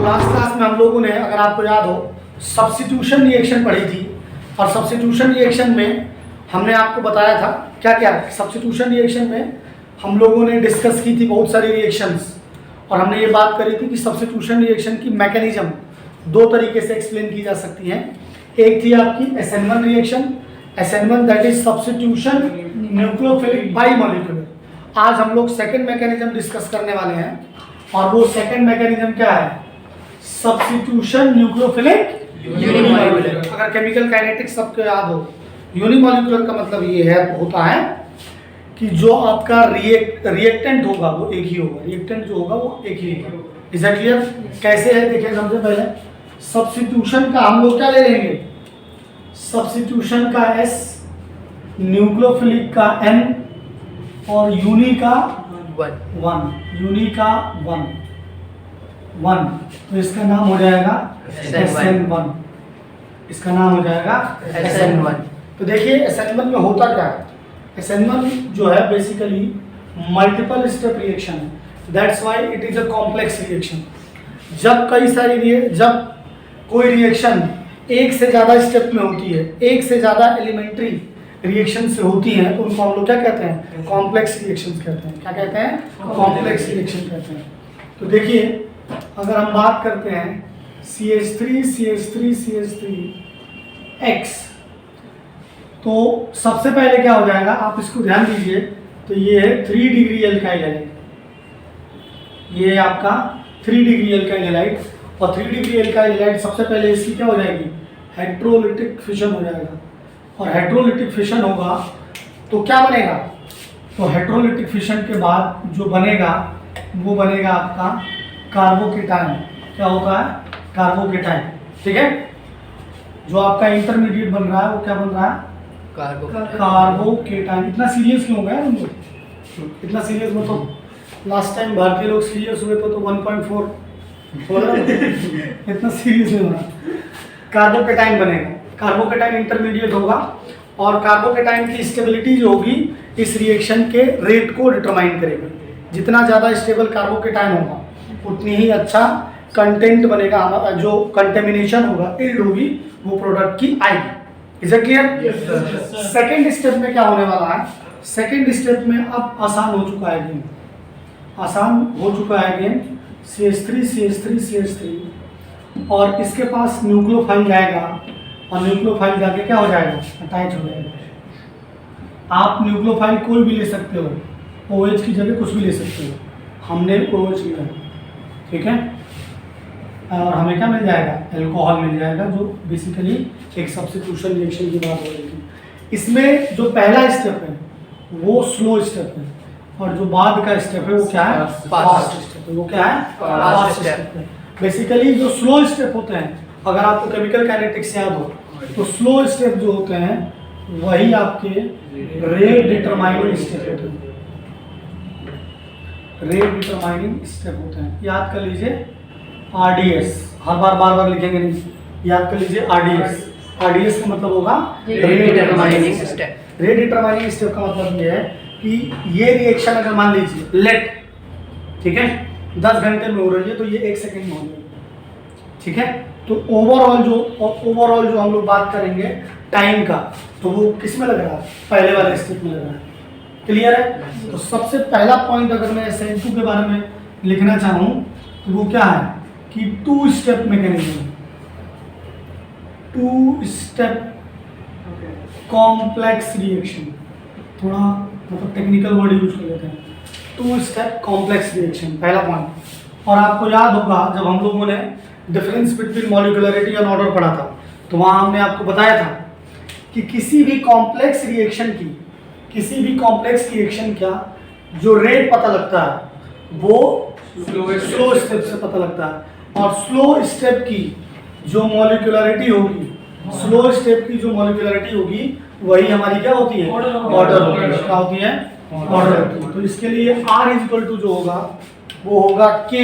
Last class में हम लोगों ने, अगर आपको याद हो, सब्स्टिट्यूशन रिएक्शन पढ़ी थी। और सब्स्टिट्यूशन रिएक्शन में हमने आपको बताया था क्या क्या। सब्स्टिट्यूशन रिएक्शन में हम लोगों ने डिस्कस की थी बहुत सारी रिएक्शंस, और हमने ये बात करी थी कि सब्स्टिट्यूशन रिएक्शन की मैकेनिज्म दो तरीके से एक्सप्लेन की जा सकती है। एक थी आपकी SN1 reaction, SN1 that is substitution nucleophilic bimolecular. आज हम लोग सेकंड मैकेनिज्म डिस्कस करने वाले हैं, और वो सेकंड मैकेनिज्म क्या है? Substitution nucleophilic unimolecular. अगर केमिकल काइनेटिक्स सबको याद हो, यूनिमॉलिक्यूलर का मतलब ये है होता है कि जो आपका रिएक्टेंट होगा वो एक ही होगा, रिएक्टेंट जो होगा वो एक ही होगा। Is that clear? कैसे है देखिए सबसे पहले। सब्स्टिट्यूशन का हम लोग क्या ले लेंगे? सब्स्टिट्यूशन का S, न्यूक्लियोफिलिक का N और यूनि का 1, यूनि का 1, तो इसका नाम हो जाएगा SN1। इसका नाम हो जाएगा SN1। तो देखिए SN1 में होता क्या है? SN1 जो है बेसिकली मल्टीपल स्टेप रिएक्शन है, that's why it is a complex reaction. जब कोई रिएक्शन एक से ज़्यादा स्टेप में होती है, एक से ज़्यादा एलिमेंट्री रिएक्शन से होती हैं, तो उनको हम लोग क्या कहते हैं? कॉम्प्लेक्स रिएक्शंस कहते हैं। क्या कहते हैं? कॉम्प्लेक्स रिएक्शन कहते हैं। तो देखिए अगर हम बात करते हैं CH3 CH3 CH3 X, तो सबसे पहले क्या हो जाएगा, आप इसको ध्यान दीजिए। तो ये है 3 डिग्री एल्काइल हैलाइड, ये आपका 3 डिग्री एल्काइल हैलाइड। और 3 डिग्री एल्काइल हैलाइड सबसे पहले इसकी क्या हो जाएगी? हेट्रोलिटिक फिशन हो जाएगा। और हेट्रोलिटिक फिशन होगा तो क्या बनेगा? तो हेट्रोलिटिक फिशन के बाद जो बनेगा वो बनेगा आपका कार्बोकेटायन। क्या होता है? कार्बोकेटायन। ठीक है, जो आपका इंटरमीडिएट बन रहा है वो क्या बन रहा है? कार्बोकेटायन। इतना सीरियस क्यों हो गया तुम लोग? इतना सीरियस मत हो। लास्ट टाइम भारतीय लोग सीरियस हुए तो 1.4 हो रहा है। इतना सीरियस नहीं होना। कार्बोकेटायन बनेगा, कार्बोकेटायन इंटरमीडिएट होगा, और कार्बोकेटायन की स्टेबिलिटी जो होगी इस रिएक्शन के रेट को डिटरमाइन करेगी। जितना ज़्यादा स्टेबल कार्बोकेटायन होगा उतनी ही अच्छा कंटेंट बनेगा, जो कंटेमिनेशन होगा, इल्ड होगी, वो प्रोडक्ट की आएगी। Is it clear? Second step में क्या होने वाला है? सेकेंड स्टेप में अब आसान हो चुका है गेम, आसान हो चुका है गेम। CH3 CH3 CH3, और इसके पास न्यूक्लियोफाइल जाएगा, और न्यूक्लियोफाइल जाके क्या हो जाएगा? अटैच हो जाएगा। आप न्यूक्लियोफाइल कोई भी ले सकते हो, OH की जगह कुछ भी ले सकते हो। हमने OH लिया, ठीक है, और हमें क्या मिल जाएगा? अल्कोहल मिल जाएगा, जो बेसिकली एक सब्स्टिट्यूशन रिएक्शन की बात हो रही थी। इसमें जो पहला स्टेप है वो स्लो स्टेप है, और जो बाद का स्टेप है वो क्या है? फास्ट स्टेप है। वो क्या है? फास्ट स्टेप है। बेसिकली जो स्लो स्टेप होते हैं, अगर आपको केमिकल काइनेटिक्स याद हो, तो स्लो स्टेप जो होते हैं वही आपके रेट डिटरमाइनिंग स्टेप होते हैं। रेट डिटरमाइनिंग स्टेप होते हैं। याद कर लीजिए RDS, हर बार बार लिखेंगे नहीं, याद कर लीजिए RDS का मतलब होगा rate determining step. Rate determining step का मतलब ये है कि ये रिएक्शन अगर मान लीजिए लेट, ठीक है, 10 घंटे में हो रही है, तो ये 1 सेकंड में हो रही है। ठीक है, तो ओवरऑल जो हम लोग बात करेंगे टाइम का, तो वो किस में लग रहा है? पहले वाले स्टेप में लग रहा है। क्लियर है? तो सबसे पहला पॉइंट अगर मैं SN2 के बारे में लिखना चाहूँ तो वो क्या है कि 2 step mechanism, 2 step complex reaction. थोड़ा मतलब टेक्निकल वर्ड यूज कर लेते हैं। 2 स्टेप कॉम्प्लेक्स रिएक्शन, पहला पॉइंट। और आपको याद होगा जब हम लोगों ने difference between molecularity and order पढ़ा था, तो वहाँ हमने आपको बताया था कि किसी भी कॉम्प्लेक्स रिएक्शन का जो रेट पता लगता है वो स्लो स्टेप से पता लगता है। और स्लो स्टेप की जो मॉलिक्यूलरिटी होगी, वही हमारी क्या होती है? ऑर्डर होती है। क्या होती है? ऑर्डर होती है। तो इसके लिए R इक्वल टू जो होगा वो होगा K।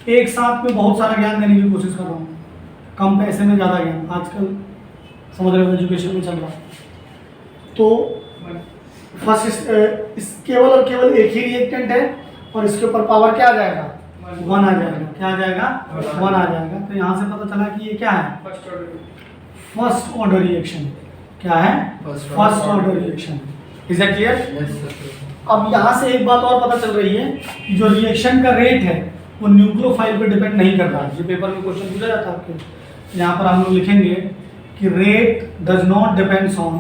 एक साथ में बहुत सारा ज्ञान देने की कोशिश कर रहा हूँ, कम पैसे में ज़्यादा ज्ञान आजकल समझ रहे हो एजुकेशन में चल रहा है। तो फर्स्ट इस केवल और केवल एक ही रिएक्टेंट है और इसके ऊपर पावर क्या आ जाएगा, 1 आ जाएगा। क्या आ जाएगा, 1 आ जाएगा। तो यहाँ से पता चला कि ये क्या है, फर्स्ट ऑर्डर रिएक्शन। क्या है, first order reaction. Is that clear? अब यहाँ से एक बात और पता चल रही है कि जो रिएक्शन का रेट है वो न्यूक्लियोफाइल पे डिपेंड नहीं कर रहा है। जो पेपर में क्वेश्चन पूछा जाता है आपके, यहाँ पर हम लोग लिखेंगे कि rate does not depends on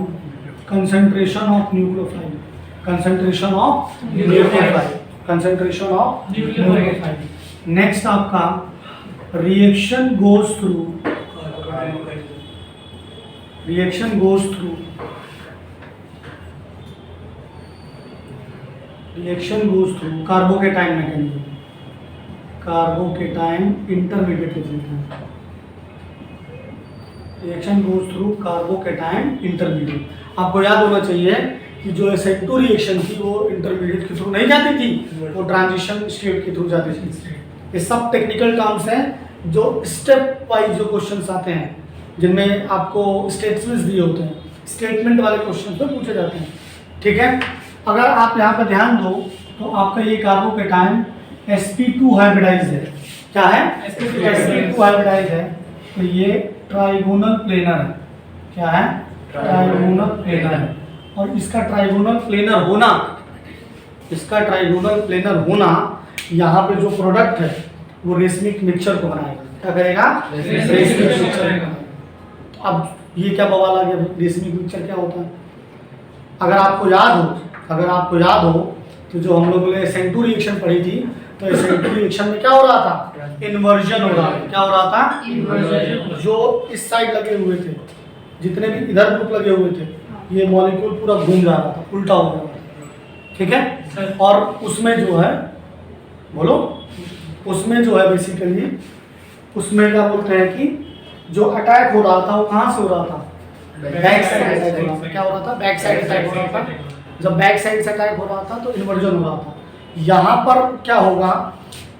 concentration of nucleophile, concentration of nucleophile, concentration of nucleophile. Next आपका reaction goes through, reaction goes through, reaction goes through carbocation mechanism, carbocation intermediate लिखते हैं। Reaction goes through carbocation intermediate. आपको याद होना चाहिए कि जो SN2 reaction थी वो इंटरमीडिएट के थ्रू नहीं जाती थी, वो ट्रांजिशन स्टेट के थ्रू जाती थी। ये सब टेक्निकल टर्म्स हैं जो स्टेप वाइज जो क्वेश्चंस आते हैं, जिनमें आपको स्टेटमेंट्स दिए होते हैं, स्टेटमेंट वाले क्वेश्चन पे पूछे जाते हैं। ठीक है, अगर आप यहाँ पर ध्यान दो तो आपका ये कार्बोकेटाइन sp2 हाइब्रिडाइज है। क्या है, sp2 हाइब्रिडाइज है। तो ये ट्राइगोनल प्लेनर है। क्या है, ट्राइगोनल प्लेनर है। और इसका ट्राइगोनल प्लेनर होना, इसका ट्राइगोनल प्लेनर होना यहाँ पे जो प्रोडक्ट है वो रेसमिक मिक्सचर को बनाएगा। क्या करेगा, रेसमिक मिक्सचर। अब ये क्या बवाल आ गया, रेसमिक मिक्सचर क्या होता है? अगर आपको याद हो, अगर आपको याद हो तो जो हम लोगों ने SN2 रिएक्शन पढ़ी थी, तो SN2 रिएक्शन में क्या हो रहा था, इन्वर्जन हो रहा था। क्या हो रहा था, इन्वर्जन। जो इस साइड लगे हुए थे, जितने भी इधर ग्रुप लगे हुए थे, ये मॉलिक्यूल पूरा घूम जा रहा था, उल्टा हो गया था। ठीक है, और उसमें जो है, बोलो, उसमें जो है बेसिकली, उसमें क्या बोलते हैं कि जो अटैक हो रहा था वो कहाँ से हो रहा था, बैक साइड अटैक हो रहा था। क्या हो रहा था, बैक साइड अटैक हो रहा था। जब बैक साइड से अटैक हो रहा था तो इन्वर्जन हो रहा था। यहाँ पर क्या होगा,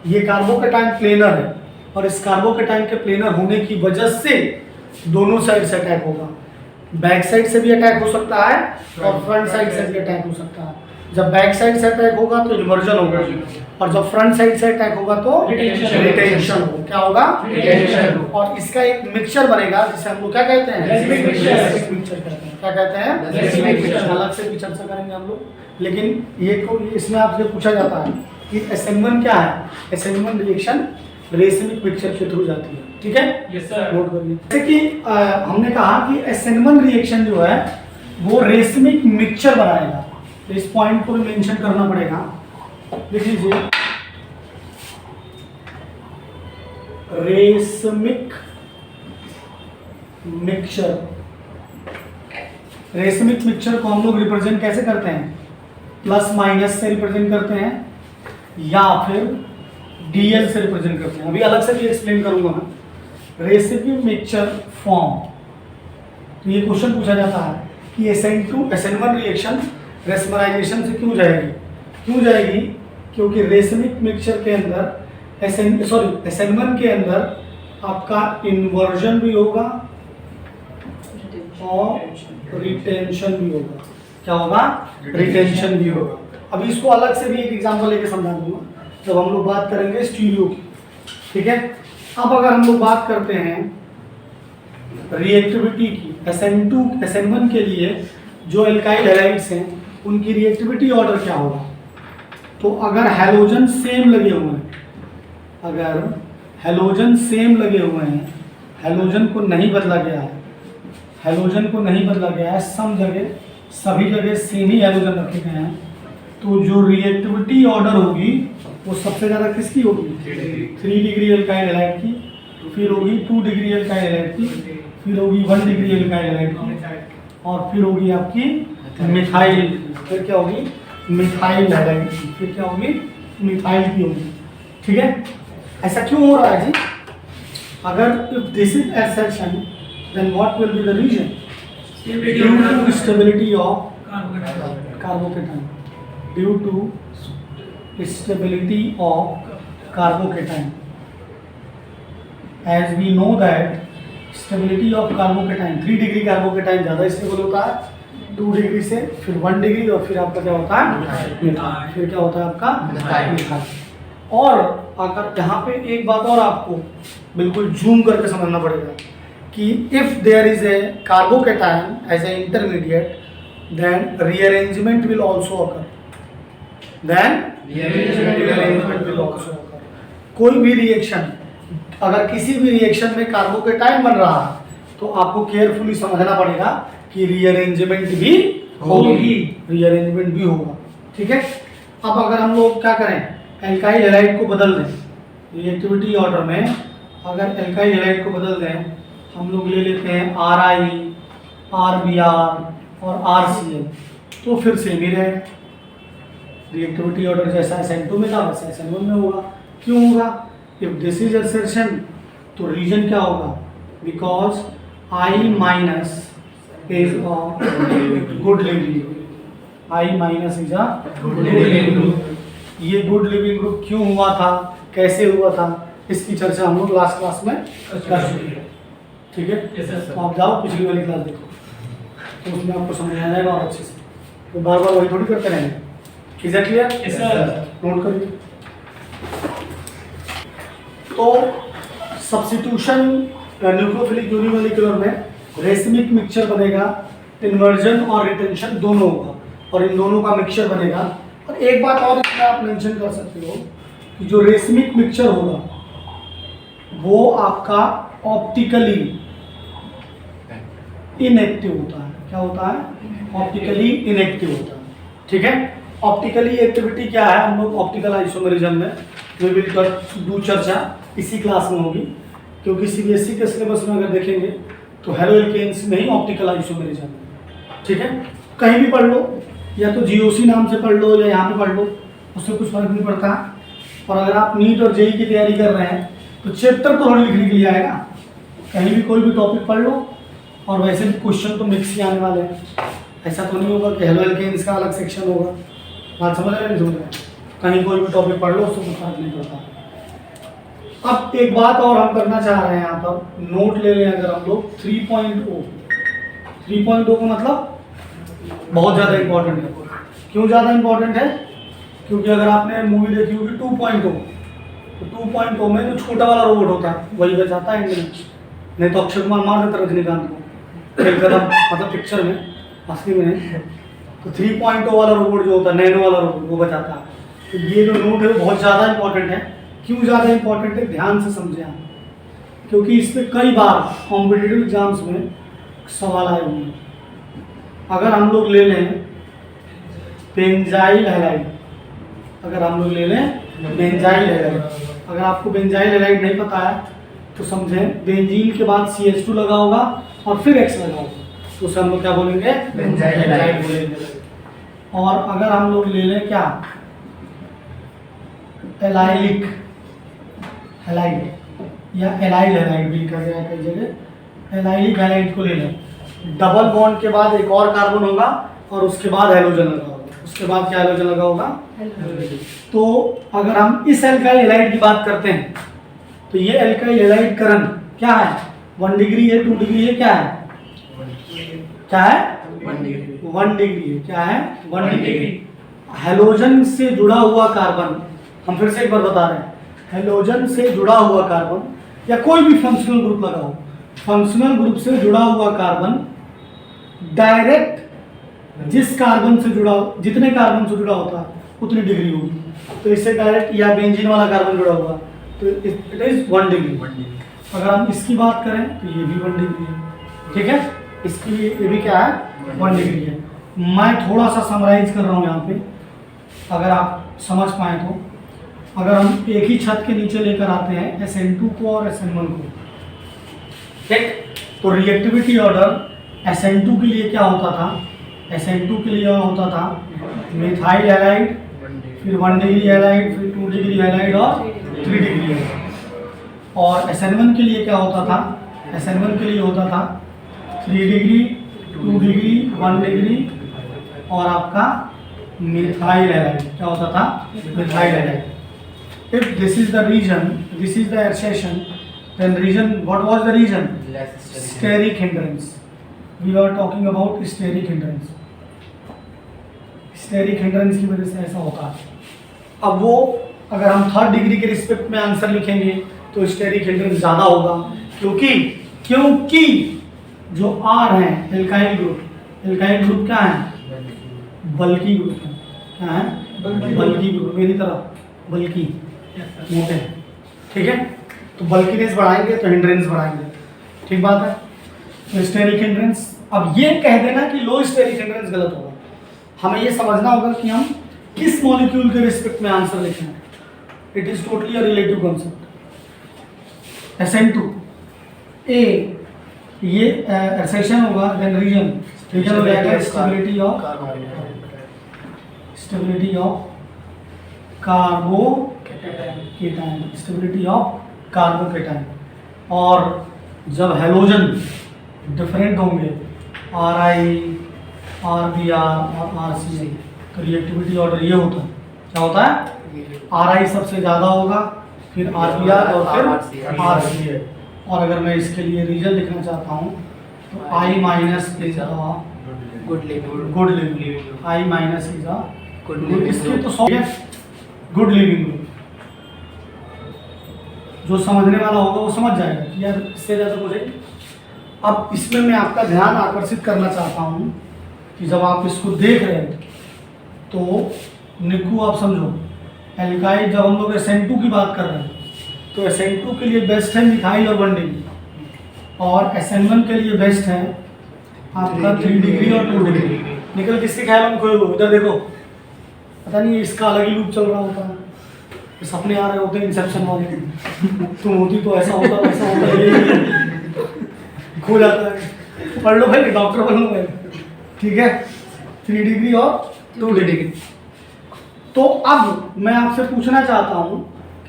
ये कार्बोकेटाइन प्लेनर है और इस कार्बोकेटाइन के प्लेनर होने की वजह से दोनों साइड से अटैक होगा। बैक साइड से भी अटैक हो सकता है और फ्रंट साइड से भी अटैक हो सकता है। जब बैक साइड से अटैक होगा तो इन्वर्जन होगा और जब फ्रंट साइड से अटैक होगा तो रिटेंशन होगा। क्या होगा, रिटेंशन। और इसका एक मिक्सचर बनेगा जिसे हम लोग क्या कहते हैं, रेसमिक मिक्सचर कहते हैं। क्या कहते हैं, रेसमिक मिक्सचर। अलग से भी चर्चा करेंगे हम लोग, लेकिन ये इसमें आपसे पूछा जाता है कि SN1 क्या है। SN1 रिएक्शन रेसमिक मिक्सचर के थ्रू जाती है। ठीक है, यस सर, नोट करिए। जैसे कि हमने कहा कि SN1 रिएक्शन जो है वो रेसमिक मिक्सचर बनाएगा। तो इस पॉइंट को मेंशन करना पड़ेगा, लिख लीजिए, रेसमिक मिक्सचर। रेसमिक मिक्सचर को हम लोग रिप्रेजेंट कैसे करते हैं, प्लस माइनस से रिप्रेजेंट करते हैं या फिर DL से रिप्रेजेंट करते हैं। अभी अलग से भी एक्सप्लेन करूंगा मैं। रेसिपी मिक्सचर फॉर्म, तो ये क्वेश्चन पूछा जाता है कि SN1 रिएक्शन रेसमराइजेशन से क्यों जाएगी, क्यों जाएगी, क्योंकि रेसमिक मिक्सचर के अंदर SN1 के अंदर आपका इन्वर्जन भी होगा और रिटेंशन भी होगा। क्या होगा, रिटेंशन भी होगा। अभी इसको अलग से भी एक एग्जांपल लेके समझा दूंगा जब हम लोग बात करेंगे स्टीरियो की। ठीक है, अब अगर हम लोग बात करते हैं रिएक्टिविटी की, SN1 के लिए जो एल्काइल हैलाइड्स हैं उनकी रिएक्टिविटी ऑर्डर क्या होगा। तो अगर हैलोजन सेम लगे हुए हैं, अगर हैलोजन सेम लगे हुए हैं, हैलोजन को नहीं बदला गया है, हैलोजन को नहीं बदला गया है, सभी जगह सेम ही हैलोजन रखे गए हैं, तो जो रिएक्टिविटी ऑर्डर होगी वो सबसे ज़्यादा किसकी होगी, 3 डिग्री एल्काइल हैलाइड की, फिर होगी 2 डिग्री एल्काइल हैलाइड की, फिर होगी 1 डिग्री एल्काइल हैलाइड की, और फिर होगी आपकी मिथाइल, फिर क्या होगी, मिथाइल हैलाइड की, फिर क्या होगी, मिथाइल की होगी। ठीक है, ऐसा क्यों हो रहा है जी? अगर if this is exception then what will be the reason, due to stability of carbocation, due to stability of carbocation. As we know that stability of carbocation, 3 degree carbocation ज़्यादा स्टेबल होता है 2 डिग्री से, फिर 1 degree, और फिर आपका क्या होता है मिथाइल, फिर क्या होता है आपका मिथाइल। और अगर यहाँ पे एक बात और आपको बिल्कुल जूम करके समझना पड़ेगा कि if there is a carbocation as a intermediate then rearrangement will also occur, कोई भी रिएक्शन, अगर किसी भी रिएक्शन में कार्बोकेटायन बन रहा है तो आपको केयरफुली समझना पड़ेगा कि रीअरेंजमेंट भी होगी, रीअरेंजमेंट भी होगा। ठीक है, अब अगर हम लोग क्या करें, एल्काइल हैलाइड को बदल दें रिएक्टिविटी ऑर्डर में, अगर एल्काइल हैलाइड को बदल दें, हम लोग ले लेते हैं RI, RBr और RCl, तो फिर सेम ही रहेगा, रिएक्टिविटी ऑर्डर जैसा SN2 में था वैसा SN1 में होगा। क्यों होगा? इफ दिस इज असर्शन तो रीजन क्या होगा, because I minus is a good leaving group, I minus is a good leaving group. ये गुड लिविंग ग्रुप क्यों हुआ था, कैसे हुआ था, इसकी चर्चा हम लोग लास्ट क्लास में कर चुके हैं। ठीक है, तो आप जाओ पिछली वाली क्लास देखो, तो उसमें आपको समझ आ जाएगा और अच्छे से, तो बार बार वही थोड़ी करते रहेंगे। Is that clear? नोट करिए। तो सब्स्टिट्यूशन न्यूक्लियोफिलिक यूनिमॉलिक्यूलर में रेसिमिक मिक्सचर बनेगा, इन्वर्जन और रिटेंशन दोनों होगा, और इन दोनों का मिक्सचर बनेगा। और एक बात और इसमें आप मेंशन कर सकते हो कि जो रेसिमिक मिक्सचर होगा वो आपका ऑप्टिकली इनएक्टिव होता है। क्या होता है? ऑप्टिकली इनएक्टिव होता है। ठीक है, ऑप्टिकली एक्टिविटी क्या है, हम लोग ऑप्टिकल आइसोमेरिज्म में वी विल डू चर्चा इसी क्लास में होगी, क्योंकि CBSE के सिलेबस में अगर देखेंगे तो हेलोएल्केन्स में ही ऑप्टिकल आइसोमेरिज्म। ठीक है, कहीं भी पढ़ लो, या तो GOC नाम से पढ़ लो या यहाँ पे पढ़ लो, उससे कुछ फर्क नहीं पड़ता। और अगर आप नीट और JEE की तैयारी कर रहे हैं तो चैप्टर तो थोड़ी लिखने के लिए आएगा, कहीं भी कोई भी टॉपिक पढ़ लो, और वैसे भी क्वेश्चन तो मिक्स ही आने वाले हैं। ऐसा तो नहीं होगा कि हेलोएल्केन्स का अलग सेक्शन होगा। बात समझ रहे हैं? नहीं समझ रहे? कहीं कोई भी टॉपिक पढ़ लो, उससे कुछ फर्क नहीं पड़ता। अब एक बात और हम करना चाह रहे हैं, यहाँ पर नोट ले लें अगर हम लोग 3.0 का मतलब बहुत ज़्यादा इंपॉर्टेंट है। क्यों ज़्यादा इंपॉर्टेंट है? क्योंकि अगर आपने मूवी देखी होगी 2.0, तो 2.0 में जो छोटा वाला रोबोट होता है वही बचाता है इंडियन, नहीं तो अक्षय कुमार मार देता रजनीकांत को एक कदम, मतलब पिक्चर में, असली में नहीं। तो 3.0 वाला रोबोट जो होता है, नैनो वाला रोबोट, वो बचाता है। तो ये जो नोट है वो बहुत ज़्यादा इंपॉर्टेंट है। क्यों ज़्यादा इंपॉर्टेंट है, ध्यान से समझें आप, क्योंकि इस पर कई बार कॉम्पिटिटिव एग्जाम्स में सवाल आए हुए हैं। अगर हम लोग ले लें बेंजाइल हैलाइड, अगर हम लोग ले लें बेंजाइल हैलाइड, अगर आपको बेंजाइल हैलाइड नहीं पता है तो समझें बेंजीन के बाद CH2 लगा होगा और फिर X लगा होगा, तो उसे हम लोग क्या बोलेंगे? बेंजाइल हैलाइड बोलेंगे। और अगर हम लोग ले लें क्या, एलाइलिक हैलाइड या एलाइल हैलाइड भी लिखा गया है कई जगह, एलाइलिक हैलाइड को ले लें, डबल बॉन्ड के बाद एक और कार्बन होगा और उसके बाद हैलोजन लगा होगा, उसके बाद क्या हैलोजन लगा होगा? तो अगर हम इस एल्काइल हैलाइड की बात करते हैं तो ये एल्काइल हैलाइड करण क्या है? 1 डिग्री है, 2 डिग्री है, क्या है? क्या है? 1 डिग्री है। क्या है? 1 डिग्री। हैलोजन से जुड़ा हुआ कार्बन, हम फिर से एक बार बता रहे हैं, हैलोजन से जुड़ा हुआ कार्बन या कोई भी फंक्शनल ग्रुप लगाओ, फंक्शनल ग्रुप से जुड़ा हुआ कार्बन डायरेक्ट जिस कार्बन से जुड़ा, जितने कार्बन से जुड़ा होता है उतनी डिग्री होगी। तो इससे डायरेक्ट या बेंजीन वाला कार्बन जुड़ा हुआ तो इट इज 1 डिग्री। अगर हम इसकी बात करें तो ये भी 1 डिग्री है। ठीक है, इसकी ये भी क्या है? 1 डिग्री है। मैं थोड़ा सा समराइज कर रहा हूँ यहाँ पे, अगर आप समझ पाए तो। अगर हम एक ही छत के नीचे लेकर आते हैं SN2 को और SN1 को, ठीक, तो रिएक्टिविटी ऑर्डर SN2 के लिए क्या होता था? SN2 के लिए होता था मिथाइल हैलाइड, फिर 1 डिग्री हैलाइड, फिर 2 डिग्री हैलाइड और 3 डिग्री हैलाइड। और SN1 के लिए क्या होता था? SN1 के लिए होता था 3 डिग्री, 2 डिग्री, 1 डिग्री और आपका मिथाइल हैलाइड। क्या होता था? Methyl halide. If this is the region, this is the assertion, then region, what was the region? Steric hindrance. We are talking about steric hindrance. Steric hindrance की वजह से ऐसा होता है। अब वो अगर हम थर्ड डिग्री के रिस्पेक्ट में आंसर लिखेंगे तो स्टेरिक हिंड्रेंस ज़्यादा होगा, क्योंकि जो आर है एल्काइल ग्रुप क्या है? बल्की ग्रुप है। क्या है? बल्की ग्रुप, मेरी तरह बल्की मोटे हैं, ठीक है। तो बल्कीनेस बढ़ाएंगे तो हिंड्रेंस बढ़ाएंगे, ठीक बात है। तो स्टेरिक हिंड्रेंस, अब ये कह देना कि लो स्टेरिक हिंड्रेंस गलत होगा। हमें ये समझना होगा कि हम किस मॉलिक्यूल के रिस्पेक्ट में आंसर लिखें। It is totally a relative concept. SN2 ए ये एसेशन होगा, देन रीजन हो जाएगा स्टेबिलिटी ऑफ कार्बोकेटाइन। और जब हैलोजन डिफरेंट होंगे RI, RBr और RCl तो रिएक्टिविटी ऑर्डर ये होता है। क्या होता है? RI सबसे ज़्यादा होगा, फिर RBr और फिर RCl। और अगर मैं इसके लिए रीजन लिखना चाहता हूँ तो I minus is good living, I minus is good, इसके तो गुड लिविंग। जो समझने वाला होगा वो समझ जाएगा कि यार इससे ज़्यादा मुझे। अब इसमें मैं आपका ध्यान आकर्षित करना चाहता हूँ कि जब आप इसको देख रहे हैं तो निक्कू आप समझो, एल्काइल जब हम लोग SN2 की बात कर रहे हैं तो SN2 के लिए बेस्ट है मिथाइल और 1 डिग्री, और SN1 के लिए बेस्ट है आपका 3 डिग्री और 2 डिग्री। निकल किसके ख्याल में खोए हो? इधर देखो, पता नहीं इसका अलग ही लूप चल रहा होता है, सपने आ रहे होते हैं इंसेप्शन वाले। तुम होती तो ऐसा होता, वैसा होता, ये खो जाता है। पढ़ लो भाई, डॉक्टर बन लो भाई, ठीक है। 3 डिग्री और 2 डिग्री। तो अब मैं आपसे पूछना चाहता हूँ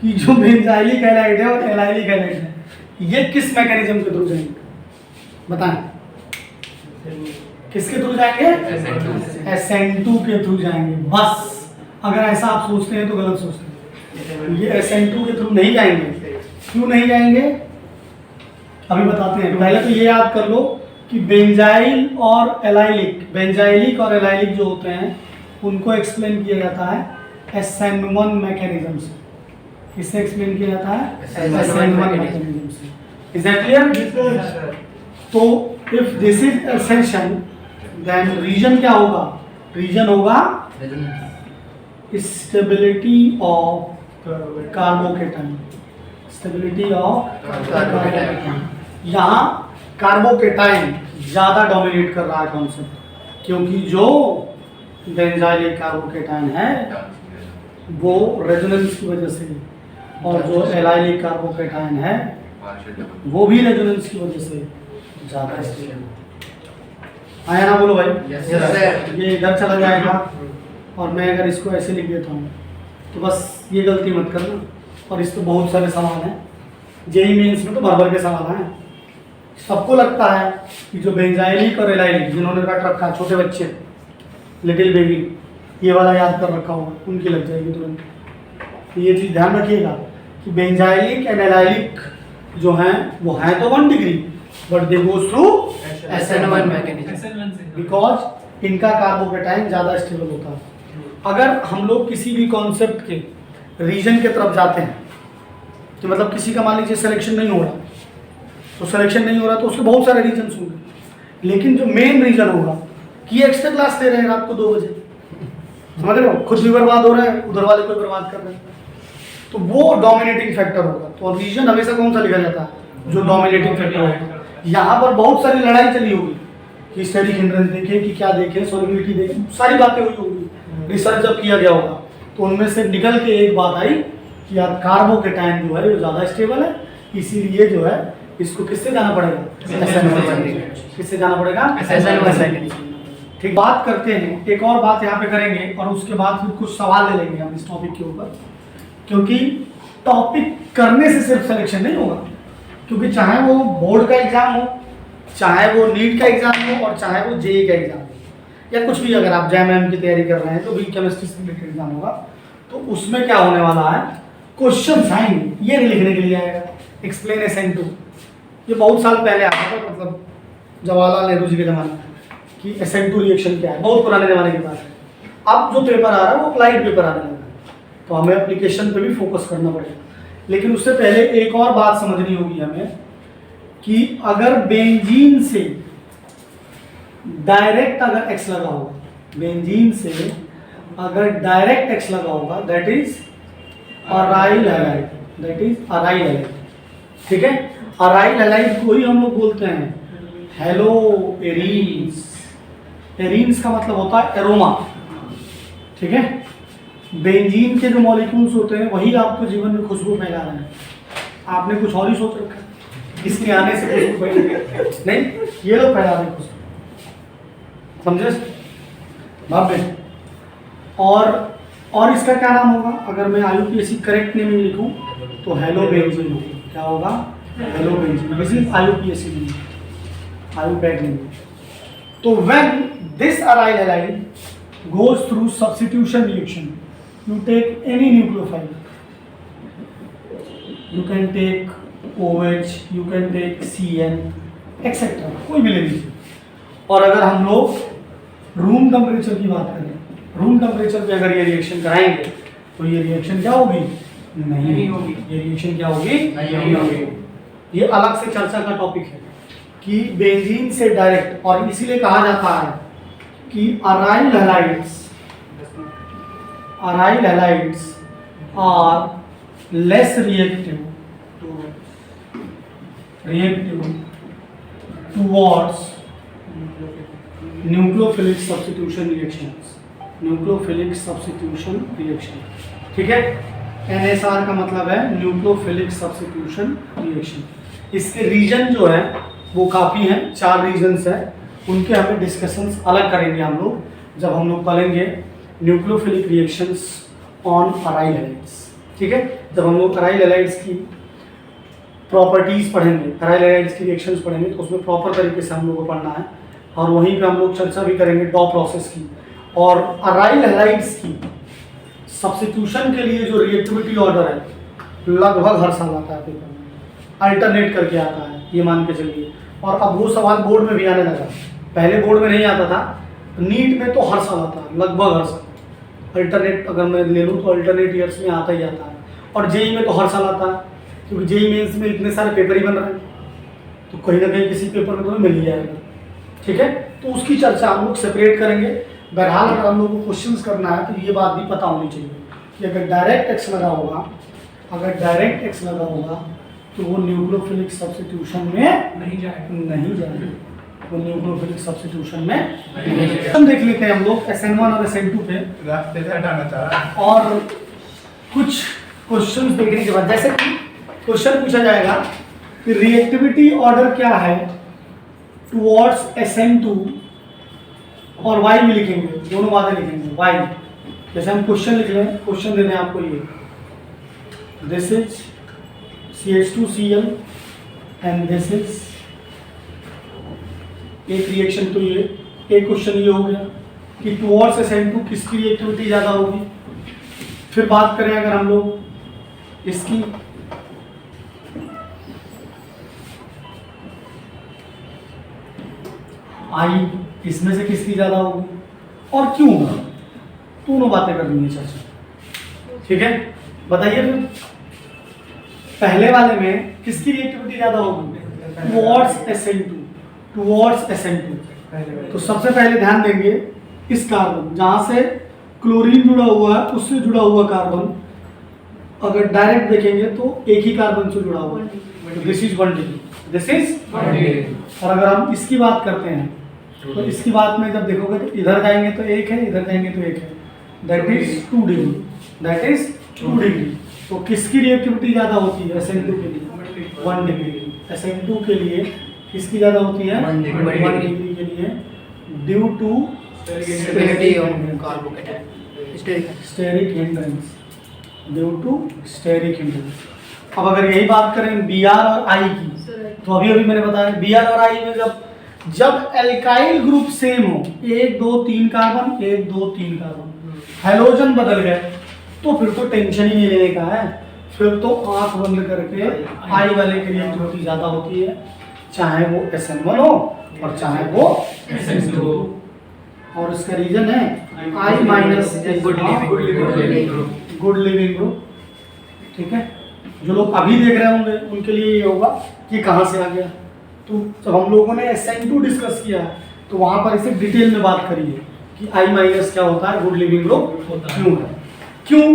कि जो बेंजाइलिक हैलाइड है और एलाइलिक हैलाइड है, ये किस मैकेनिज्म के थ्रू जाएंगे? बताएं, किसके थ्रू जाएंगे? SN2 के थ्रू जाएंगे। बस अगर ऐसा आप सोचते हैं तो गलत सोचते हैं। ये SN2 के थ्रू नहीं जाएंगे। क्यों नहीं जाएंगे अभी बताते हैं। पहले तो ये याद कर लो कि बेंजाइल और एलाइलिक, बेंजाइलिक और एलाइलिक जो होते हैं उनको एक्सप्लेन किया जाता है SN1 मैकेनिज्म से। किससे एक्सप्लेन किया जाता है? SN1 मैकेनिज्म से। Is that clear? तो if this is assertion then reason क्या होगा? रीजन होगा stability of carbocation. Stability of carbocation. यहाँ कार्बोकेटाइन ज्यादा डोमिनेट कर रहा है कॉन्सेप्ट, क्योंकि जो बेंजाइलिक कार्बोकेटाइन है वो रेजोनेंस की वजह से, और जो एलाइलिक कार्बोकेटाइन है वो भी रेजोनेंस की वजह से ज्यादा स्टेबल। आया ना बोलो भाई? yes, sir. ये इधर चला जाएगा और मैं अगर इसको ऐसे लिख देता हूँ तो बस ये गलती मत करना। और इस पर बहुत सारे सवाल हैं, जेई मेंस में तो भर भर के सवाल हैं। सबको लगता है कि जो बेंजाइलिक और एलाइलिक जिन्होंने रट रखा है, छोटे बच्चे, लिटिल बेबी, ये वाला याद कर रखा होगा, उनकी लग जाएगी तुरंत। तो ये चीज़ ध्यान रखिएगा कि बेंजाइलिक एंड एलाइलिक जो हैं वो हैं तो 1 degree, but they goes through SN1 mechanism, because इनका कार्बोकेटाइन ज़्यादा स्टेबल होता है। अगर हम लोग किसी भी कॉन्सेप्ट के रीजन के तरफ जाते हैं कि मतलब किसी का मान लीजिए सिलेक्शन नहीं हो रहा, तो सिलेक्शन नहीं हो रहा तो उसके बहुत सारे रीजन होंगे, लेकिन जो मेन रीजन होगा कि एक्स्ट्रा क्लास ले रहे हैं रात को 2 बजे, समझ रहे हो, खुद भी बर्बाद हो रहे हैं, उधर वाले को बर्बाद कर रहे हैं, तो वो डोमिनेटिंग फैक्टर होगा। तो रीजन हमेशा कौन सा लिखा जाता है? जो डोमिनेटिंग फैक्टर होगा। यहाँ पर बहुत सारी लड़ाई चली होगी कि स्टेरिक हिंड्रेंस देखें कि क्या देखें, सोलिबिलिटी देखें, सारी बातें हुई होगी, रिसर्च जब किया गया होगा तो उनमें से निकल के एक बात आई कि यार कार्बोकेटाइन जो है वो ज़्यादा स्टेबल है, इसीलिए जो है इसको किससे जाना पड़ेगा? किससे जाना पड़ेगा? ठीक, बात करते हैं, एक और बात यहाँ पे करेंगे और उसके बाद फिर कुछ सवाल ले लेंगे हम इस टॉपिक के ऊपर, क्योंकि टॉपिक करने से सिर्फ सिलेक्शन नहीं होगा, क्योंकि चाहे वो बोर्ड का एग्जाम हो, चाहे वो नीट का एग्जाम हो, और चाहे वो जेई का एग्जाम हो, या कुछ भी अगर आप JAM की तैयारी कर रहे हैं तो भी केमिस्ट्री से रिलेटेड एग्जाम होगा, तो उसमें क्या होने वाला है, क्वेश्चन आएंगे। ये नहीं लिखने के लिए आएगा एक्सप्लेन SN2, ये बहुत साल पहले आता था, मतलब जवाहरलाल नेहरू जी के ज़माने में, कि SN2 रिएक्शन क्या है, बहुत पुराने ज़माने की बात है। अब जो पेपर आ रहा है वो अप्लाइड पेपर आने लगा है, तो हमें एप्लीकेशन पे भी फोकस करना पड़ेगा। लेकिन उससे पहले एक और बात समझनी होगी हमें कि अगर बेंजीन से डायरेक्ट अगर एक्स लगा होगा, बेंजीन से अगर डायरेक्ट एक्स लगा होगा, that is aryl halide, that is aryl halide. ठीक है, अराइल हैलाइड को ही हम लोग बोलते हैं हेलो एरीन्स। एरीन्स का मतलब होता है एरोमा। ठीक है, बेंजीन के जो मॉलिक्यूल्स होते हैं वही आपको जीवन में खुशबू फैला रहे हैं। आपने कुछ और ही सोच रखा है, इसके आने से खुशबू फैलेगी, नहीं, ये लोग फैला रहे हैं खुशबू, समझे बाप बे। और इसका क्या नाम होगा, अगर मैं IUPAC करेक्ट नेमिंग लिखूं तो हेलो बेंजीन होगा। क्या होगा, halobenzene, this is IUPAC naming, IUPAC naming. तो when this aryl halide goes through substitution reaction, you take any nucleophile, you can take OH, you can take CN etc, कोई भी ले लीजिए। और अगर हम लोग रूम टेम्परेचर की बात करें, रूम टेम्परेचर पे अगर ये रिएक्शन कराएंगे तो ये रिएक्शन क्या होगी, नहीं होगी। ये रिएक्शन क्या होगी, नहीं होगी। ये अलग से चर्चा का टॉपिक है कि बेंजीन से डायरेक्ट, और इसीलिए कहा जाता है कि aryl halides are less reactive towards nucleophilic substitution reactions, nucleophilic substitution reaction. ठीक है, NSR का मतलब है न्यूक्लियोफिलिक सब्स्टिट्यूशन रिएक्शन। इसके रीजन जो है वो काफ़ी हैं, 4 रीजन्स हैं, उनके हमें डिस्कशंस अलग करेंगे हम लोग जब हम लोग पढ़ेंगे nucleophilic reactions on aryl halides. ठीक है, जब हम लोग अराइल हैलाइड्स की प्रॉपर्टीज़ पढ़ेंगे, अराइल हैलाइड्स की रिएक्शंस पढ़ेंगे, तो उसमें प्रॉपर तरीके से हम लोग को पढ़ना है, और वहीं पे हम लोग चर्चा भी करेंगे डॉ प्रोसेस की। और अराइल हैलाइड्स की सब्स्टिट्यूशन के लिए जो रिएक्टिविटी ऑर्डर है लगभग हर साल आता है पेपर में, अल्टरनेट करके आता है, ये मान के चलिए। और अब वो सवाल बोर्ड में भी आने लगा, पहले बोर्ड में नहीं आता था, नीट में तो हर साल आता है, लगभग हर साल। अल्टरनेट अगर मैं ले लूँ तो अल्टरनेट ईयर्स में आता ही आता है, और जेई में तो हर साल आता है, क्योंकि जेई मेंस में इतने सारे पेपर ही बन रहे हैं, तो कहीं ना कहीं किसी पेपर में तुम्हें मिल ही जाएगा। ठीक है, तो उसकी चर्चा हम लोग सेपरेट करेंगे। बहरहाल अगर हम लोग को क्वेश्चंस करना है तो ये बात भी पता होनी चाहिए कि अगर डायरेक्ट एक्स लगा होगा, अगर डायरेक्ट एक्स लगा होगा तो वो न्यूक्लियोफिलिक सब्स्टिट्यूशन में नहीं जाएगा, वो न्यूक्लियोफिलिक सब्स्टिट्यूशन में हम देख लेते हैं हम लोग SN1 और SN2 पे, रास्ते से हटाना चाह रहा है। और कुछ क्वेश्चंस देखने के बाद, जैसे कि क्वेश्चन पूछा जाएगा कि रिएक्टिविटी ऑर्डर क्या है टुवर्ड्स SN2, और वाई भी लिखेंगे, दोनों बातें लिखेंगे। वाई जैसे हम क्वेश्चन लिख लें, क्वेश्चन देते हैं आपको ये, this is CH2Cl and this is एक रिएक्शन। तो ये एक क्वेश्चन ये हो गया कि टुवर्ड्स SN2 किसकी रिएक्टिविटी ज़्यादा होगी। फिर बात करें अगर हम लोग इसकी, आई इसमें से किसकी ज़्यादा होगी और क्यों होगा, दोनों बातें करनी है चर्चा। ठीक है, बताइए फिर पहले वाले में किसकी रिएक्टिविटी ज़्यादा होगी, टुवर्ड्स SN2। तो सबसे पहले ध्यान देंगे इस कार्बन, जहाँ से क्लोरीन जुड़ा हुआ है उससे जुड़ा हुआ कार्बन, अगर डायरेक्ट देखेंगे तो एक ही कार्बन से जुड़ा हुआ है, this is 1 degree, this is 1 degree. और अगर हम इसकी बात करते हैं तो इसकी बात में जब देखोगे तो इधर जाएंगे तो एक है, इधर जाएंगे तो एक है, that is 2 degree, that is 2 degree. तो किसकी रिएक्टिविटी ज़्यादा होती है SN2 के लिए, 1 डिग्री। SN2 के लिए किसकी ज़्यादा होती है, 1 डिग्री के लिए, due to steric hindrance, due to steric hindrance. अब अगर यही बात करें Br और I की, तो अभी मैंने बताया Br और I में जब एल्काइल ग्रुप सेम हो, 1 2 3 कार्बन, 1 2 3 कार्बन, हेलोजन बदल गए, तो फिर तो टेंशन ही नहीं लेने का है, फिर तो आंख बंद करके आई वाले की रिएक्टिविटी ज़्यादा होती है, चाहे वो SN1 हो और चाहे वो SN2 हो। और इसका रीजन है I minus good leaving group. ठीक है, जो लोग अभी देख रहे होंगे उनके लिए ये होगा कि कहाँ से आ गया। तो जब हम लोगों ने SN2 डिस्कस किया तो वहाँ पर इसे डिटेल में बात करी है कि I माइनस क्या होता है, गुड लिविंग ग्रुप क्यों है। क्यों?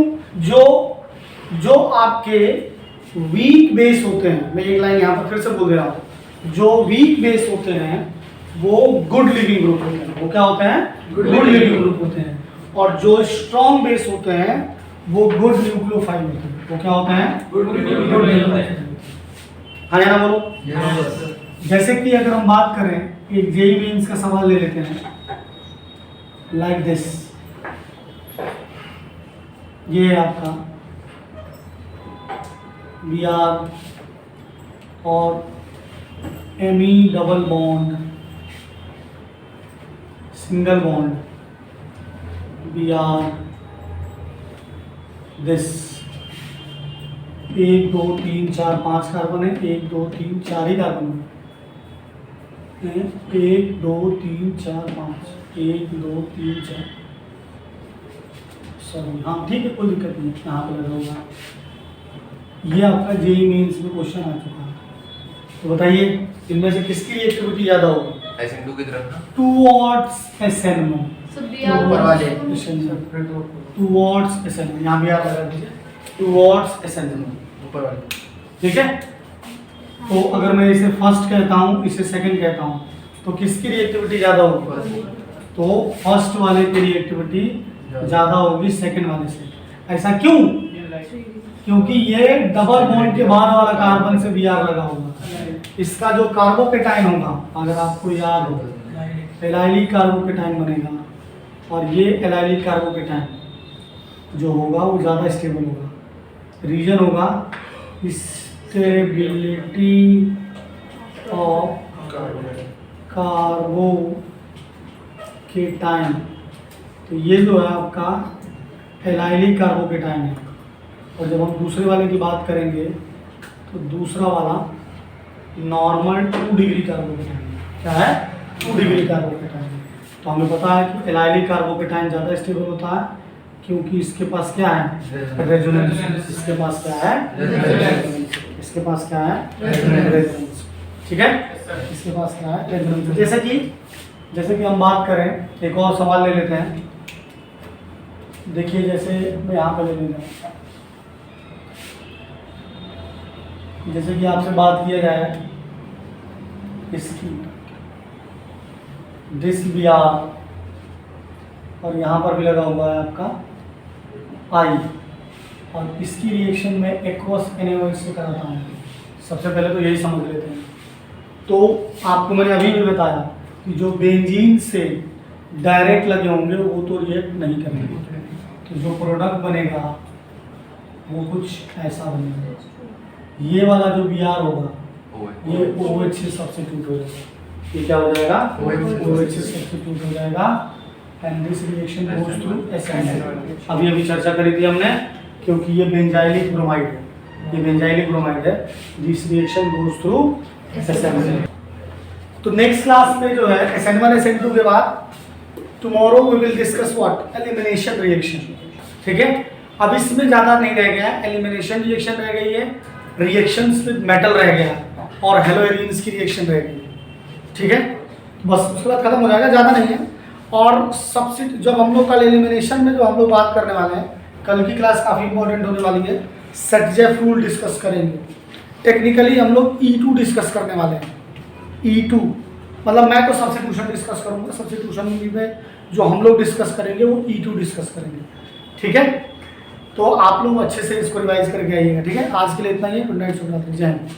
जो आपके वीक बेस होते हैं, मैं एक लाइन यहाँ पर फिर से बोल दे रहा हूँ, जो वीक बेस होते हैं वो गुड लिविंग ग्रुप होते हैं। वो क्या होते हैं? गुड लिविंग ग्रुप होते हैं। और जो स्ट्रॉन्ग बेस होते हैं वो गुड न्यूक्लियोफाइल होते हैं। वो क्या होते हैं? Good nucleophile. हाँ या ना बोलो। जैसे कि अगर हम बात करें, एक जेईई मेंस का सवाल ले लेते हैं, लाइक दिस। ये है आपका Br और Me double bond single bond Br this 1 2 3 4 5 carbon है, 1 2 3 4 ही कार्बन है। 1 2 3 4 5 1 2 3 4, सॉरी हाँ ठीक है, कोई दिक्कत नहीं, यहाँ पे लगा होगा। ये आपका जेईई मेंस में क्वेश्चन आ चुका है। तो बताइए इनमें से किसकी रिएक्टिविटी ज़्यादा होगी? SN2 की तरफ ना, टूवर्ड्स SN1, ऊपर वाले टूवर्ड्स SN1, यहाँ भी आप लगा दीजिए, टूवर्ड्स SN1, ऊपर वाले। ठीक है। तो अगर मैं इसे फर्स्ट कहता हूँ, इसे सेकंड कहता हूँ, तो किसकी रिएक्टिविटी ज़्यादा होगी? तो फर्स्ट वाले की रिएक्टिविटी ज़्यादा होगी सेकंड वाले से। ऐसा क्यों? क्योंकि ये डबल बॉन्ड के बाद वाला कार्बन से Br लगा होगा। इसका जो कार्बोकेटाइन होगा, अगर आपको याद हो, एलाइलिक कार्बोकेटाइन बनेगा और ये एलाइलिक कार्बोकेटाइन जो होगा वो ज़्यादा स्टेबल होगा। रीजन होगा स्टेबिलिटी ऑफ कार्बोकेटाइन। तो ये जो है आपका एलाइलिक कार्बोकेटाइन है। और जब हम दूसरे वाले की बात करेंगे तो दूसरा वाला नॉर्मल 2 डिग्री कार्बोकेटाइन है। क्या है? 2 डिग्री कार्बोकेटाइन। तो हमें पता है कि एलाइलिक कार्बोकेटाइन ज़्यादा स्टेबल होता है क्योंकि इसके पास क्या है? रेजोनेंस। इसके पास क्या है? इसके पास क्या है? रेजोनेंस। ठीक है, इसके पास क्या है? रेजोनेंस। जैसे कि हम बात करें, एक और सवाल ले लेते हैं। देखिए जैसे मैं यहाँ पे ले लेता हूँ, जैसे कि आपसे बात किया जाए इसकी दिस Br और यहाँ पर भी लगा हुआ है आपका I, और इसकी रिएक्शन में एक्वस NaOH से कराता हूँ। सबसे पहले तो यही समझ लेते हैं। तो आपको मैंने अभी भी बताया कि जो बेंजीन से डायरेक्ट लगे होंगे वो तो रिएक्ट नहीं करेंगे। तो जो प्रोडक्ट बनेगा वो कुछ ऐसा बनेगा। ये वाला जो Br होगा ये OH से सब्स्टिट्यूट हो जाएगा। ये क्या हो जाएगा? OH से सब्स्टिट्यूट हो जाएगा and this reaction goes through SN2। अभी चर्चा करी थी हमने, क्योंकि ये बेंजाइलिक ब्रोमाइड है, ये बेंजाइलिक ब्रोमाइड है। This reaction goes through SN2। तो नेक्स्ट क्लास में जो है SN1 SN2 के बाद tomorrow we will discuss what? Elimination reaction. ठीक है, अब इसमें ज़्यादा नहीं रह गया है, एलिमिनेशन रिएक्शन रह गई है, रिएक्शंस विद मेटल रह गया और हेलोइरिन्स की रिएक्शन रह गई। ठीक है, बस उसके बाद खत्म हो जाएगा, ज़्यादा नहीं है। और सबसे जब हम लोग कल एलिमिनेशन में जो हम लोग बात करने वाले हैं, कल की क्लास काफ़ी इंपॉर्टेंट होने वाली है। सेटजेफ रूल डिस्कस करेंगे। टेक्निकली हम लोग E2 डिस्कस करने वाले हैं। E2 मतलब मैं तो सब्स्टिट्यूशन डिस्कस करूँगा, सब्स्टिट्यूशन में जो हम लोग डिस्कस करेंगे वो E2 डिस्कस करेंगे। ठीक है, तो आप लोग अच्छे से इसको रिवाइज करके आइएगा। ठीक है, आज के लिए इतना ही है। गुड नाइट, शुभ रात्रि, जय हिंद।